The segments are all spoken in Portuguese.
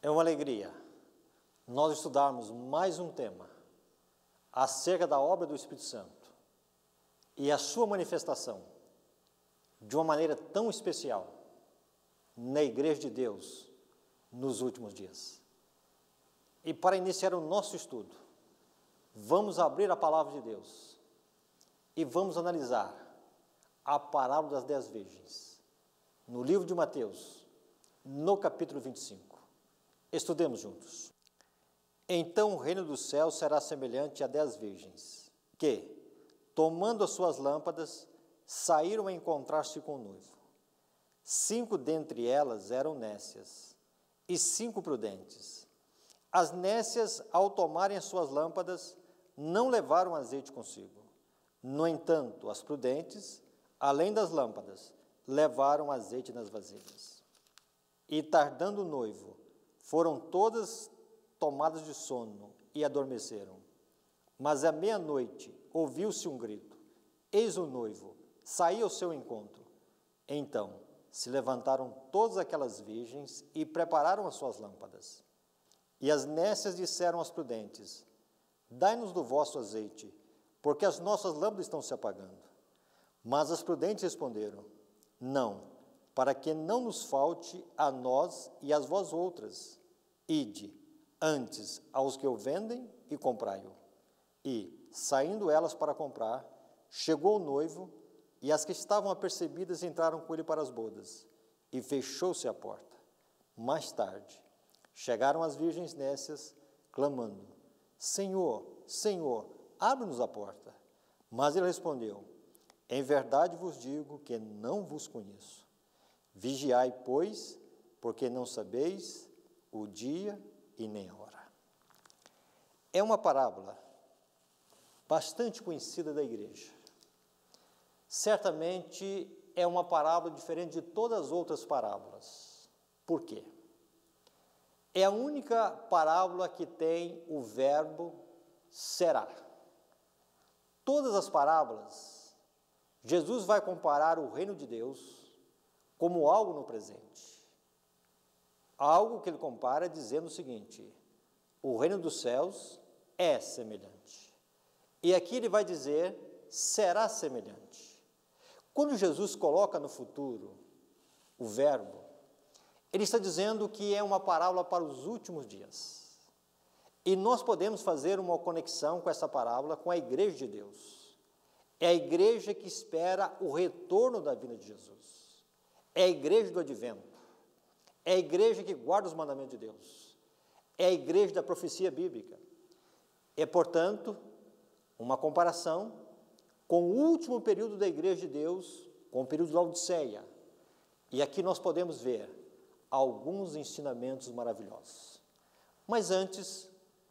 É uma alegria nós estudarmos mais um tema acerca da obra do Espírito Santo e a sua manifestação de uma maneira tão especial na Igreja de Deus nos últimos dias. E para iniciar o nosso estudo, vamos abrir a Palavra de Deus e vamos analisar a parábola das 10 virgens, no livro de Mateus, no capítulo 25. Estudemos juntos. Então o reino dos céus será semelhante a 10 virgens, que, tomando as suas lâmpadas, saíram a encontrar-se com o noivo. 5 dentre elas eram nécias, e 5 prudentes. As nécias, ao tomarem as suas lâmpadas, não levaram azeite consigo. No entanto, as prudentes, além das lâmpadas, levaram azeite nas vasilhas. E tardando o noivo, foram todas tomadas de sono e adormeceram. Mas à meia-noite ouviu-se um grito: eis o noivo, saí ao seu encontro. Então se levantaram todas aquelas virgens e prepararam as suas lâmpadas. E as nécias disseram às prudentes: dai-nos do vosso azeite, porque as nossas lâmpadas estão se apagando. Mas as prudentes responderam: não, para que não nos falte a nós e às vós outras. Ide antes aos que o vendem e comprai-o. E, saindo elas para comprar, chegou o noivo, e as que estavam apercebidas entraram com ele para as bodas, e fechou-se a porta. Mais tarde, chegaram as virgens nécias, clamando: Senhor, Senhor, abre-nos a porta. Mas ele respondeu: em verdade vos digo que não vos conheço. Vigiai, pois, porque não sabeis o dia e nem a hora. É uma parábola bastante conhecida da igreja. Certamente é uma parábola diferente de todas as outras parábolas. Por quê? É a única parábola que tem o verbo será. Todas as parábolas, Jesus vai comparar o reino de Deus como algo no presente. Algo que ele compara dizendo o seguinte: o reino dos céus é semelhante. E aqui ele vai dizer: será semelhante. Quando Jesus coloca no futuro o verbo, ele está dizendo que é uma parábola para os últimos dias. E nós podemos fazer uma conexão com essa parábola com a igreja de Deus. É a igreja que espera o retorno da vinda de Jesus. É a igreja do advento. É a igreja que guarda os mandamentos de Deus. É a igreja da profecia bíblica. É, portanto, uma comparação com o último período da igreja de Deus, com o período de Laodiceia. E aqui nós podemos ver alguns ensinamentos maravilhosos. Mas antes,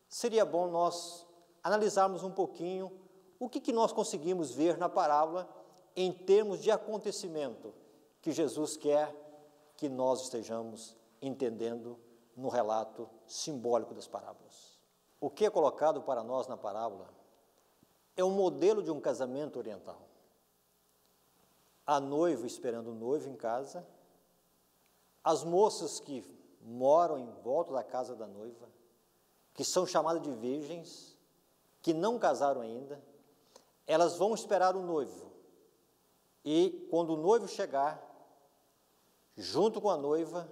seria bom nós analisarmos um pouquinho o que nós conseguimos ver na parábola em termos de acontecimento que Jesus quer que nós estejamos entendendo no relato simbólico das parábolas. O que é colocado para nós na parábola é um modelo de um casamento oriental. A noiva esperando o noivo em casa, as moças que moram em volta da casa da noiva, que são chamadas de virgens, que não casaram ainda, elas vão esperar o noivo. E quando o noivo chegar, junto com a noiva,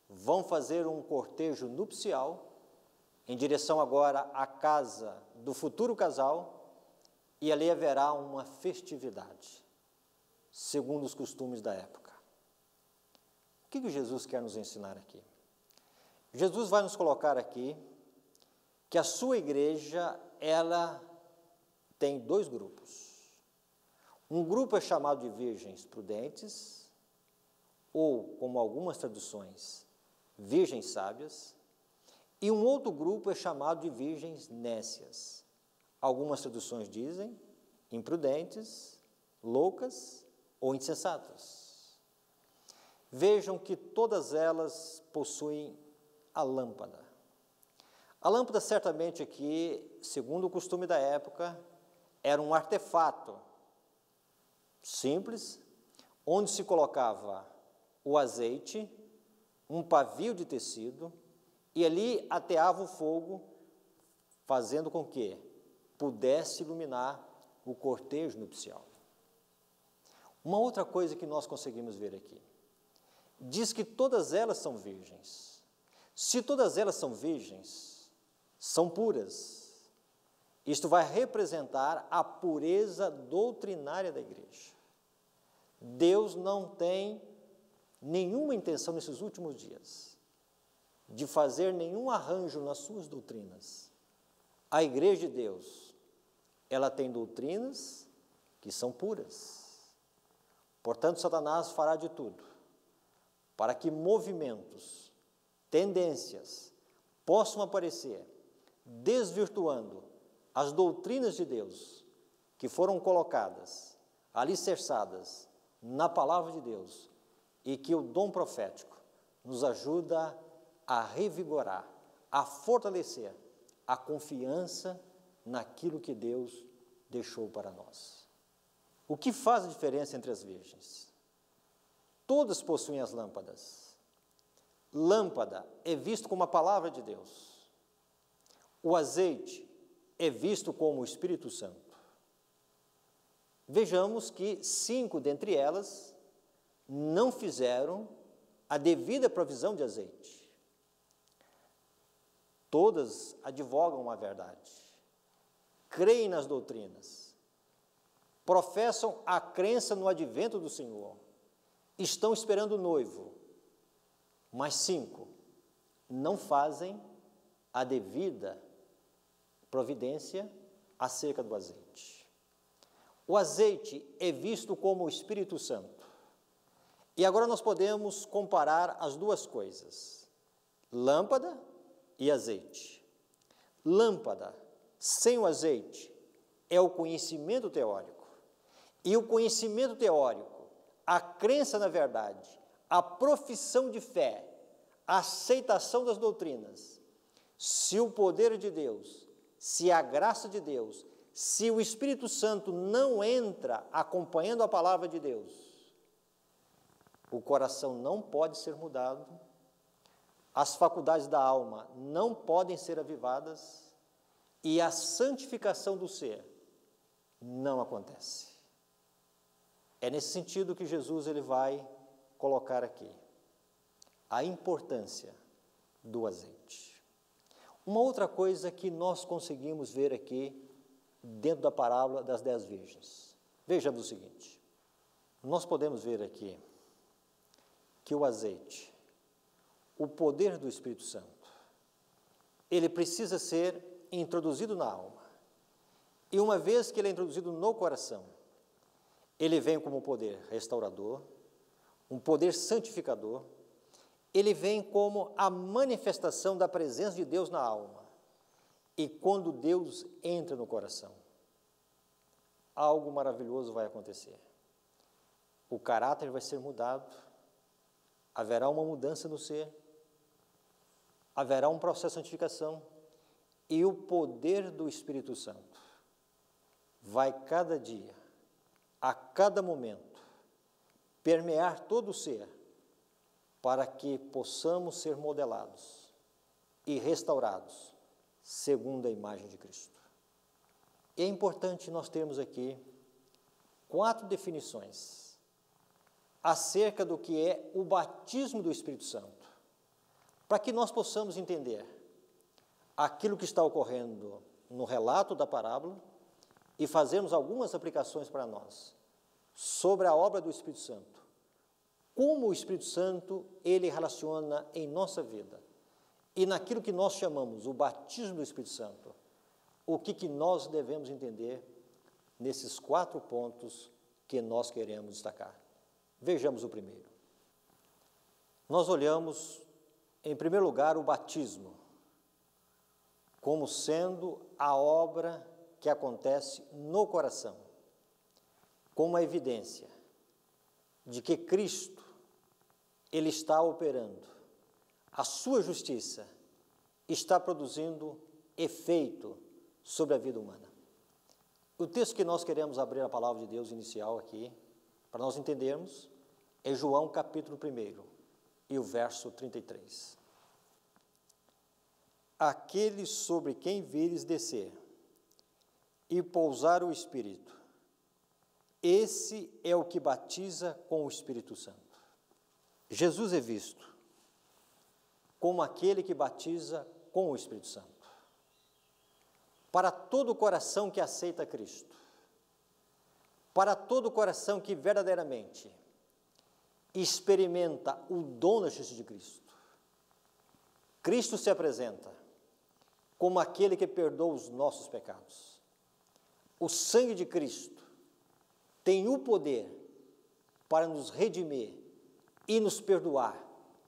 vão fazer um cortejo nupcial em direção agora à casa do futuro casal, e ali haverá uma festividade, segundo os costumes da época. O que Jesus quer nos ensinar aqui? Jesus vai nos colocar aqui que a sua igreja, ela tem 2 grupos. Um grupo é chamado de virgens prudentes, ou, como algumas traduções, virgens sábias, e um outro grupo é chamado de virgens nécias. Algumas traduções dizem imprudentes, loucas ou insensatas. Vejam que todas elas possuem a lâmpada. A lâmpada, certamente aqui, segundo o costume da época, era um artefato simples, onde se colocava o azeite, um pavio de tecido e ali ateava o fogo, fazendo com que pudesse iluminar o cortejo nupcial. Uma outra coisa que nós conseguimos ver aqui, diz que todas elas são virgens. Se todas elas são virgens, são puras. Isto vai representar a pureza doutrinária da igreja. Deus não tem nenhuma intenção nesses últimos dias de fazer nenhum arranjo nas suas doutrinas. A igreja de Deus, ela tem doutrinas que são puras. Portanto, Satanás fará de tudo para que movimentos, tendências possam aparecer, desvirtuando as doutrinas de Deus que foram colocadas, alicerçadas na palavra de Deus, e que o dom profético nos ajuda a revigorar, a fortalecer a confiança naquilo que Deus deixou para nós. O que faz a diferença entre as virgens? Todas possuem as lâmpadas. Lâmpada é visto como a palavra de Deus. O azeite é visto como o Espírito Santo. Vejamos que 5 dentre elas não fizeram a devida provisão de azeite. Todas advogam a verdade, creem nas doutrinas, professam a crença no advento do Senhor, estão esperando o noivo, mas 5 não fazem a devida providência acerca do azeite. O azeite é visto como o Espírito Santo. E agora nós podemos comparar as duas coisas, lâmpada e azeite. Lâmpada sem o azeite é o conhecimento teórico. E o conhecimento teórico, a crença na verdade, a profissão de fé, a aceitação das doutrinas, se o poder de Deus, se a graça de Deus, se o Espírito Santo não entra acompanhando a palavra de Deus, o coração não pode ser mudado, as faculdades da alma não podem ser avivadas e a santificação do ser não acontece. É nesse sentido que Jesus ele vai colocar aqui a importância do azeite. Uma outra coisa que nós conseguimos ver aqui dentro da parábola das 10 virgens. Vejamos o seguinte, nós podemos ver aqui que o azeite, o poder do Espírito Santo, ele precisa ser introduzido na alma. E uma vez que ele é introduzido no coração, ele vem como um poder restaurador, um poder santificador, ele vem como a manifestação da presença de Deus na alma. E quando Deus entra no coração, algo maravilhoso vai acontecer. O caráter vai ser mudado, haverá uma mudança no ser, haverá um processo de santificação e o poder do Espírito Santo vai cada dia, a cada momento, permear todo o ser para que possamos ser modelados e restaurados segundo a imagem de Cristo. É importante nós termos aqui 4 definições acerca do que é o batismo do Espírito Santo, para que nós possamos entender aquilo que está ocorrendo no relato da parábola e fazermos algumas aplicações para nós sobre a obra do Espírito Santo. Como o Espírito Santo, ele relaciona em nossa vida e naquilo que nós chamamos o batismo do Espírito Santo, o que nós devemos entender nesses 4 pontos que nós queremos destacar. Vejamos o primeiro. Nós olhamos, em primeiro lugar, o batismo como sendo a obra que acontece no coração, como a evidência de que Cristo, ele está operando, a sua justiça está produzindo efeito sobre a vida humana. O texto que nós queremos abrir a palavra de Deus inicial aqui, para nós entendermos, é João capítulo 1 e o verso 33. aquele sobre quem vires descer e pousar o Espírito, esse é o que batiza com o Espírito Santo. Jesus é visto como aquele que batiza com o Espírito Santo. Para todo o coração que aceita Cristo, para todo o coração que verdadeiramente experimenta o dom da justiça de Cristo, Cristo se apresenta como aquele que perdoa os nossos pecados. O sangue de Cristo tem o poder para nos redimir e nos perdoar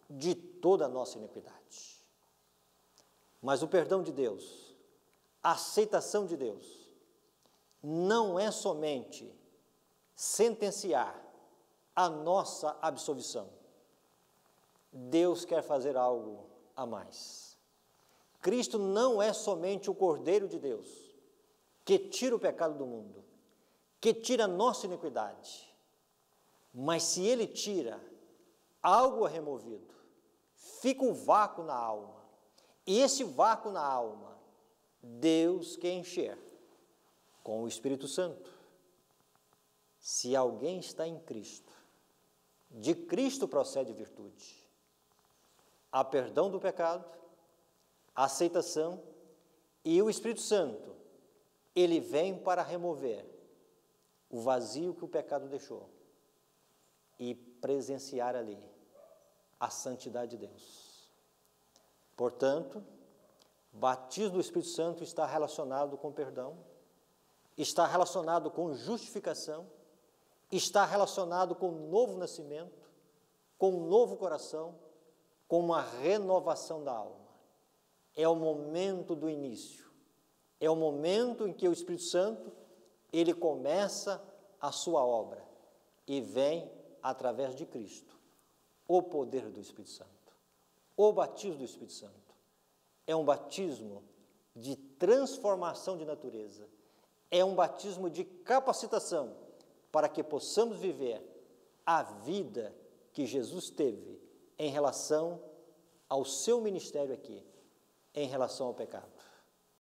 de toda a nossa iniquidade. Mas o perdão de Deus, a aceitação de Deus, não é somente sentenciar a nossa absolvição. Deus quer fazer algo a mais. Cristo não é somente o Cordeiro de Deus, que tira o pecado do mundo, que tira a nossa iniquidade, mas se Ele tira, algo é removido, fica um vácuo na alma, e esse vácuo na alma, Deus quer encher com o Espírito Santo. Se alguém está em Cristo, de Cristo procede virtude. Há perdão do pecado, a aceitação, e o Espírito Santo, ele vem para remover o vazio que o pecado deixou e presenciar ali a santidade de Deus. Portanto, batismo do Espírito Santo está relacionado com perdão, está relacionado com justificação, está relacionado com um novo nascimento, com um novo coração, com uma renovação da alma. É o momento do início, é o momento em que o Espírito Santo, ele começa a sua obra e vem através de Cristo, o poder do Espírito Santo. O batismo do Espírito Santo é um batismo de transformação de natureza, é um batismo de capacitação para que possamos viver a vida que Jesus teve em relação ao seu ministério aqui, em relação ao pecado.